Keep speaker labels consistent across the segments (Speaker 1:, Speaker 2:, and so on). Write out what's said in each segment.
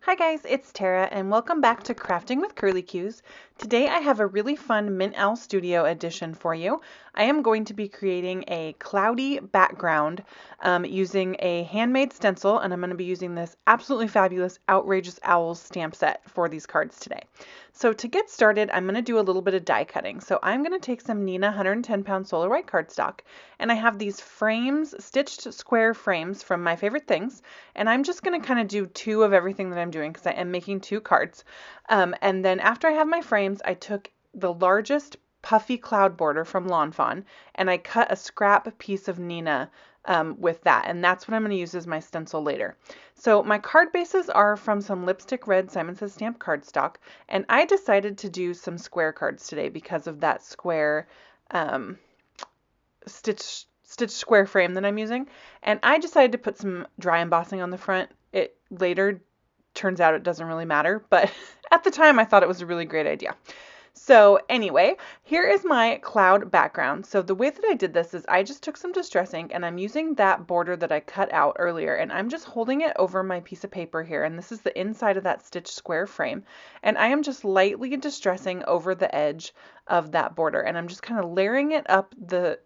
Speaker 1: Hi guys, it's Tara and welcome back to Crafting with Curly Cues. Today I have a really fun Mint Owl Studio edition for you. I am going to be creating a cloudy background using a handmade stencil, and I'm going to be using this absolutely fabulous Outrageous Owls stamp set for these cards today. So to get started, I'm going to do a little bit of die cutting. So I'm going to take some Neenah 110 pound Solar White cardstock, and I have these frames, stitched square frames from My Favorite Things, and I'm just going to kind of do two of everything that I'm doing because I am making two cards. And then after I have my frames, I took the largest puffy cloud border from Lawn Fawn, and I cut a scrap piece of Neenah with that, and that's what I'm going to use as my stencil later. So my card bases are from some Lipstick Red Simon Says Stamp cardstock, and I decided to do some square cards today because of that square stitch square frame that I'm using, and I decided to put some dry embossing on the front. It later turns out it doesn't really matter, but at the time I thought it was a really great idea. So anyway, here is my cloud background. So the way that I did this is I just took some distress ink and I'm using that border that I cut out earlier, and I'm just holding it over my piece of paper here, and this is the inside of that stitched square frame, and I am just lightly distressing over the edge of that border, and I'm just kind of layering it up the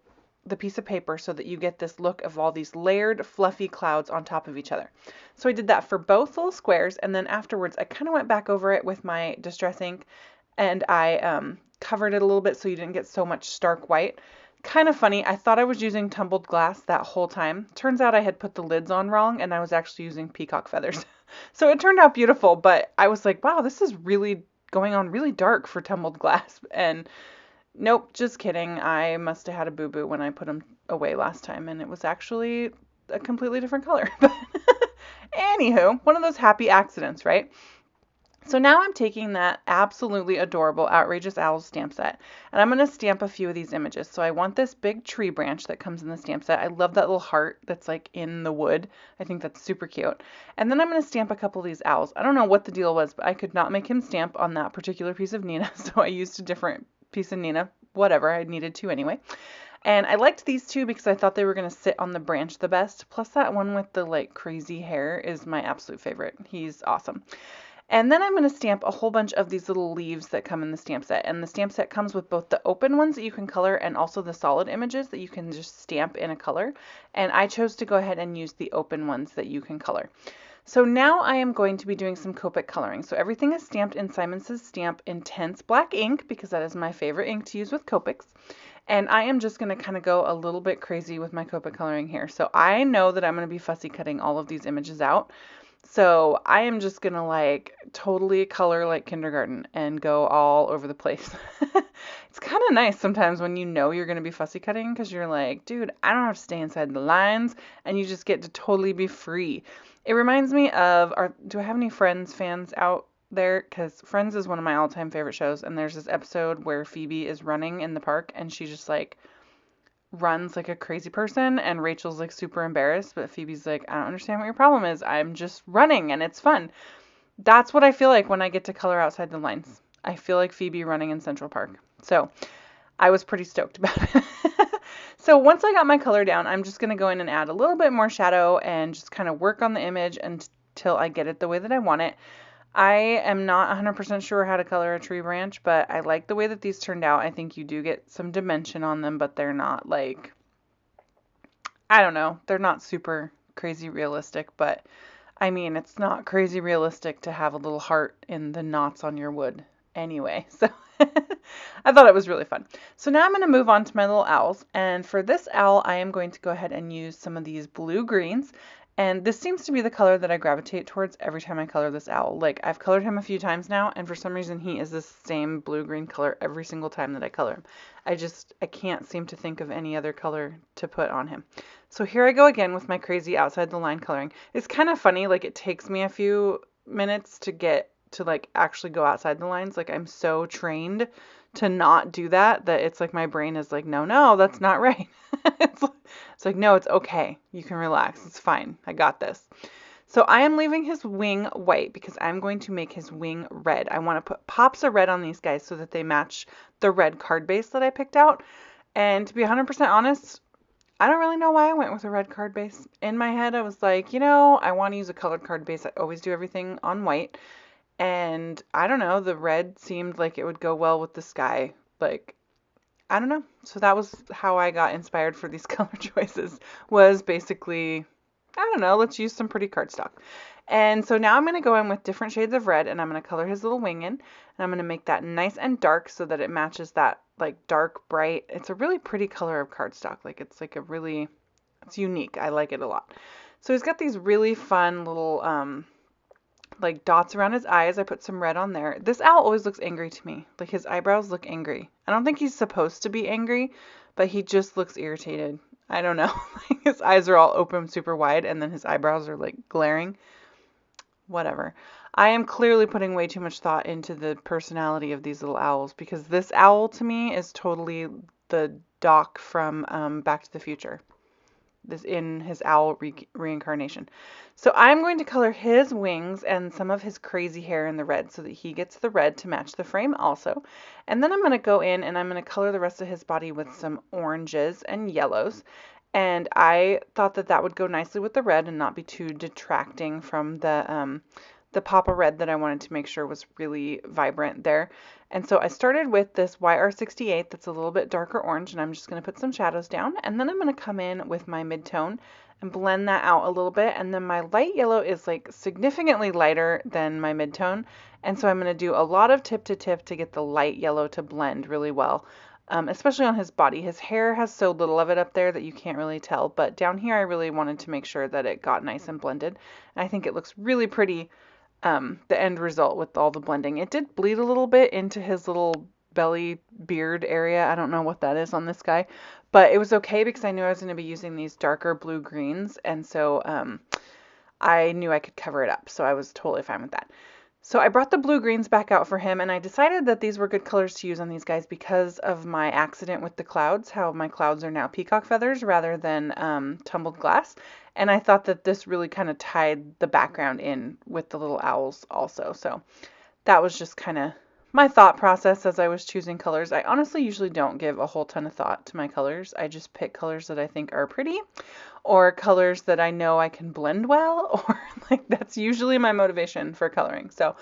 Speaker 1: piece of paper so that you get this look of all these layered fluffy clouds on top of each other. So I did that for both little squares, and then afterwards I kind of went back over it with my distress ink and I covered it a little bit so you didn't get so much stark white. Kind of funny, I thought I was using tumbled glass that whole time. Turns out I had put the lids on wrong and I was actually using peacock feathers. So it turned out beautiful, but I was like, wow, this is really going on really dark for tumbled glass. And nope, just kidding. I must have had a boo-boo when I put them away last time, and it was actually a completely different color. But anywho, one of those happy accidents, right? So now I'm taking that absolutely adorable Outrageous Owls stamp set, and I'm going to stamp a few of these images. So I want this big tree branch that comes in the stamp set. I love that little heart that's like in the wood. I think that's super cute. And then I'm going to stamp a couple of these owls. I don't know what the deal was, but I could not make him stamp on that particular piece of Neenah, so I used a different piece of Neenah. Whatever, I needed to anyway. And I liked these two because I thought they were going to sit on the branch the best. Plus that one with the like crazy hair is my absolute favorite. He's awesome. And then I'm going to stamp a whole bunch of these little leaves that come in the stamp set. And the stamp set comes with both the open ones that you can color and also the solid images that you can just stamp in a color. And I chose to go ahead and use the open ones that you can color. So now I am going to be doing some Copic coloring. So everything is stamped in Simon Says Stamp Intense Black ink because that is my favorite ink to use with Copics. And I am just going to kind of go a little bit crazy with my Copic coloring here. So I know that I'm going to be fussy cutting all of these images out. So I am just going to like totally color like kindergarten and go all over the place. It's kind of nice sometimes when you know you're going to be fussy cutting because you're like, dude, I don't have to stay inside the lines, and you just get to totally be free. It reminds me of, do I have any Friends fans out there? Because Friends is one of my all-time favorite shows, and there's this episode where Phoebe is running in the park and she just like runs like a crazy person, and Rachel's like super embarrassed, but Phoebe's like, I don't understand what your problem is. I'm just running and it's fun. That's what I feel like when I get to color outside the lines. I feel like Phoebe running in Central Park. So I was pretty stoked about it. So once I got my color down, I'm just going to go in and add a little bit more shadow and just kind of work on the image until I get it the way that I want it. I am not 100% sure how to color a tree branch, but I like the way that these turned out. I think you do get some dimension on them, but they're not like, I don't know, they're not super crazy realistic, but I mean, it's not crazy realistic to have a little heart in the knots on your wood anyway. So I thought it was really fun. So now I'm going to move on to my little owls. And for this owl, I am going to go ahead and use some of these blue greens. And this seems to be the color that I gravitate towards every time I color this owl. Like, I've colored him a few times now, and for some reason he is the same blue-green color every single time that I color him. I can't seem to think of any other color to put on him. So here I go again with my crazy outside the line coloring. It's kind of funny, like it takes me a few minutes to get to like actually go outside the lines. Like I'm so trained to not do that it's like my brain is like, no, that's not right. It's like, no, it's okay. You can relax. It's fine. I got this. So I am leaving his wing white because I'm going to make his wing red. I want to put pops of red on these guys so that they match the red card base that I picked out. And to be 100% honest, I don't really know why I went with a red card base. In my head, I was like, I want to use a colored card base. I always do everything on white. And I don't know, the red seemed like it would go well with the sky. Like, I don't know. So that was how I got inspired for these color choices, was basically, I don't know, let's use some pretty cardstock. And so now I'm going to go in with different shades of red and I'm going to color his little wing in. And I'm going to make that nice and dark so that it matches that like dark, bright. It's a really pretty color of cardstock. Like it's like a really, it's unique. I like it a lot. So he's got these really fun little like dots around his eyes. I put some red on there. This owl always looks angry to me. Like his eyebrows look angry. I don't think he's supposed to be angry, but he just looks irritated. I don't know. His eyes are all open super wide and then his eyebrows are like glaring. Whatever. I am clearly putting way too much thought into the personality of these little owls because this owl to me is totally the Doc from Back to the Future. This in his owl reincarnation. So I'm going to color his wings and some of his crazy hair in the red so that he gets the red to match the frame also. And then I'm going to go in and I'm going to color the rest of his body with some oranges and yellows. And I thought that that would go nicely with the red and not be too detracting from the pop of red that I wanted to make sure was really vibrant there. And so I started with this YR68 that's a little bit darker orange, and I'm just going to put some shadows down. And then I'm going to come in with my mid-tone and blend that out a little bit. And then my light yellow is like significantly lighter than my mid-tone. And so I'm going to do a lot of tip to tip to get the light yellow to blend really well. Especially on his body. His hair has so little of it up there that you can't really tell, but down here I really wanted to make sure that it got nice and blended. And I think it looks really pretty, the end result with all the blending. It did bleed a little bit into his little belly beard area. I don't know what that is on this guy, but it was okay because I knew I was going to be using these darker blue greens, and so I knew I could cover it up, so I was totally fine with that. So I brought the blue greens back out for him, and I decided that these were good colors to use on these guys because of my accident with the clouds, how my clouds are now peacock feathers rather than tumbled glass. And I thought that this really kind of tied the background in with the little owls also. So that was just kind of my thought process as I was choosing colors. I honestly usually don't give a whole ton of thought to my colors. I just pick colors that I think are pretty or colors that I know I can blend well, or like that's usually my motivation for coloring. So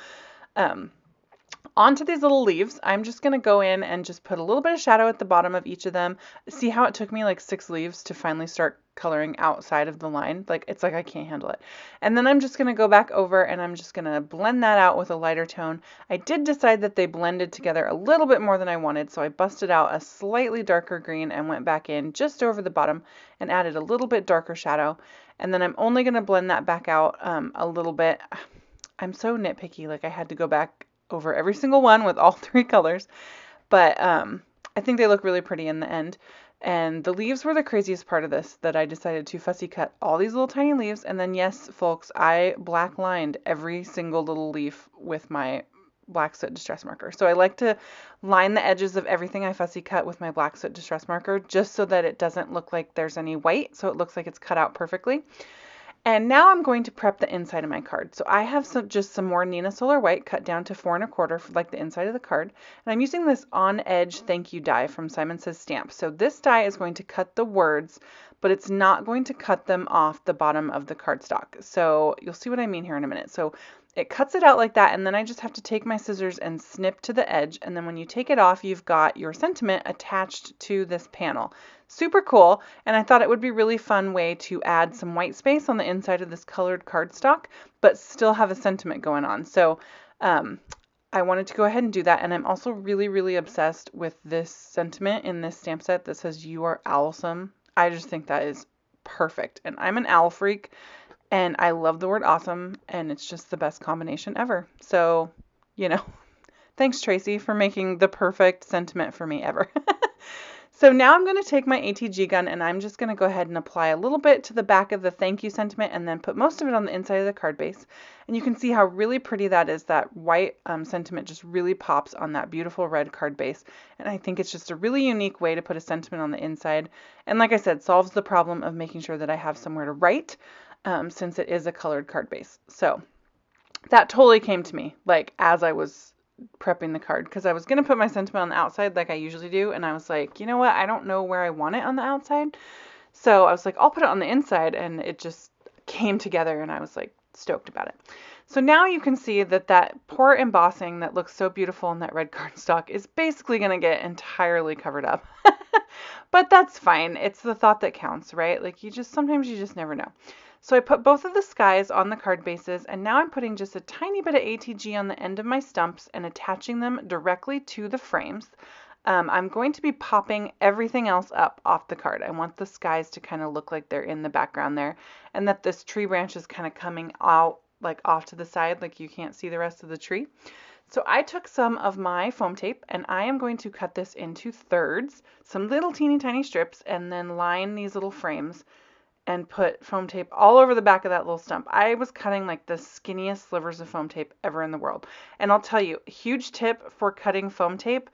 Speaker 1: onto these little leaves, I'm just going to go in and just put a little bit of shadow at the bottom of each of them. See how it took me like 6 leaves to finally start coloring outside of the line? Like, it's like I can't handle it. And then I'm just going to go back over and I'm just going to blend that out with a lighter tone. I did decide that they blended together a little bit more than I wanted, so I busted out a slightly darker green and went back in just over the bottom and added a little bit darker shadow. And then I'm only going to blend that back out a little bit. I'm so nitpicky, like I had to go back over every single one with all 3 colors, but I think they look really pretty in the end. And the leaves were the craziest part of this, that I decided to fussy cut all these little tiny leaves, and then yes, folks, I black lined every single little leaf with my black soot distress marker. So I like to line the edges of everything I fussy cut with my black soot distress marker just so that it doesn't look like there's any white, so it looks like it's cut out perfectly. And now I'm going to prep the inside of my card. So I have just some more Nina Solar White cut down to 4 1/4 for like the inside of the card. And I'm using this On Edge Thank You die from Simon Says Stamp. So this die is going to cut the words, but it's not going to cut them off the bottom of the cardstock. So you'll see what I mean here in a minute. So it cuts it out like that, and then I just have to take my scissors and snip to the edge, and then when you take it off, you've got your sentiment attached to this panel. Super cool, and I thought it would be a really fun way to add some white space on the inside of this colored cardstock, but still have a sentiment going on. So I wanted to go ahead and do that, and I'm also really, really obsessed with this sentiment in this stamp set that says, "You are owlsome." I just think that is perfect, and I'm an owl freak, and I love the word awesome, and it's just the best combination ever. So, thanks, Tracy, for making the perfect sentiment for me ever. So now I'm going to take my ATG gun and I'm just going to go ahead and apply a little bit to the back of the thank you sentiment and then put most of it on the inside of the card base. And you can see how really pretty that is. That white sentiment just really pops on that beautiful red card base. And I think it's just a really unique way to put a sentiment on the inside. And like I said, solves the problem of making sure that I have somewhere to write since it is a colored card base. So that totally came to me like as I was prepping the card, because I was going to put my sentiment on the outside like I usually do, and I was like, you know what, I don't know where I want it on the outside, So I was like, I'll put it on the inside, and it just came together, and I was like stoked about it. So now you can see that that pour embossing that looks so beautiful in that red cardstock is basically going to get entirely covered up. But that's fine. It's the thought that counts, right? Like sometimes you just never know. So I put both of the skies on the card bases, and now I'm putting just a tiny bit of ATG on the end of my stumps and attaching them directly to the frames. I'm going to be popping everything else up off the card. I want the skies to kind of look like they're in the background there, and that this tree branch is kind of coming out like off to the side, like you can't see the rest of the tree. So I took some of my foam tape and I am going to cut this into thirds, some little teeny tiny strips, and then line these little frames and put foam tape all over the back of that little stump. I was cutting like the skinniest slivers of foam tape ever in the world. And I'll tell you, huge tip for cutting foam tape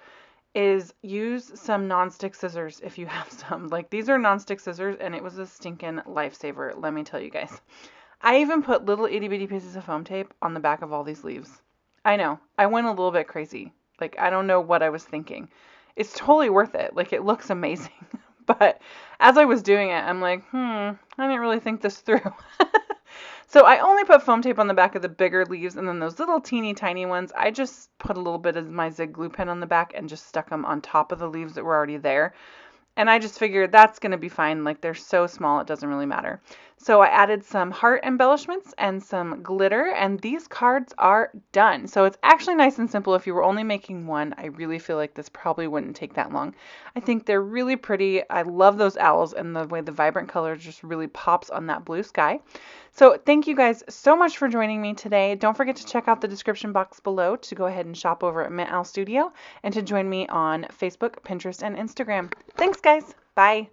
Speaker 1: is use some nonstick scissors if you have some. Like these are nonstick scissors and it was a stinking lifesaver, let me tell you guys. I even put little itty bitty pieces of foam tape on the back of all these leaves. I know, I went a little bit crazy. Like I don't know what I was thinking. It's totally worth it. Like it looks amazing. But as I was doing it, I'm like, I didn't really think this through. So I only put foam tape on the back of the bigger leaves, and then those little teeny tiny ones, I just put a little bit of my zig glue pen on the back and just stuck them on top of the leaves that were already there. And I just figured that's going to be fine. Like they're so small, it doesn't really matter. So I added some heart embellishments and some glitter, and these cards are done. So it's actually nice and simple. If you were only making one, I really feel like this probably wouldn't take that long. I think they're really pretty. I love those owls and the way the vibrant color just really pops on that blue sky. So thank you guys so much for joining me today. Don't forget to check out the description box below to go ahead and shop over at Mint Owl Studio and to join me on Facebook, Pinterest, and Instagram. Thanks, guys. Bye.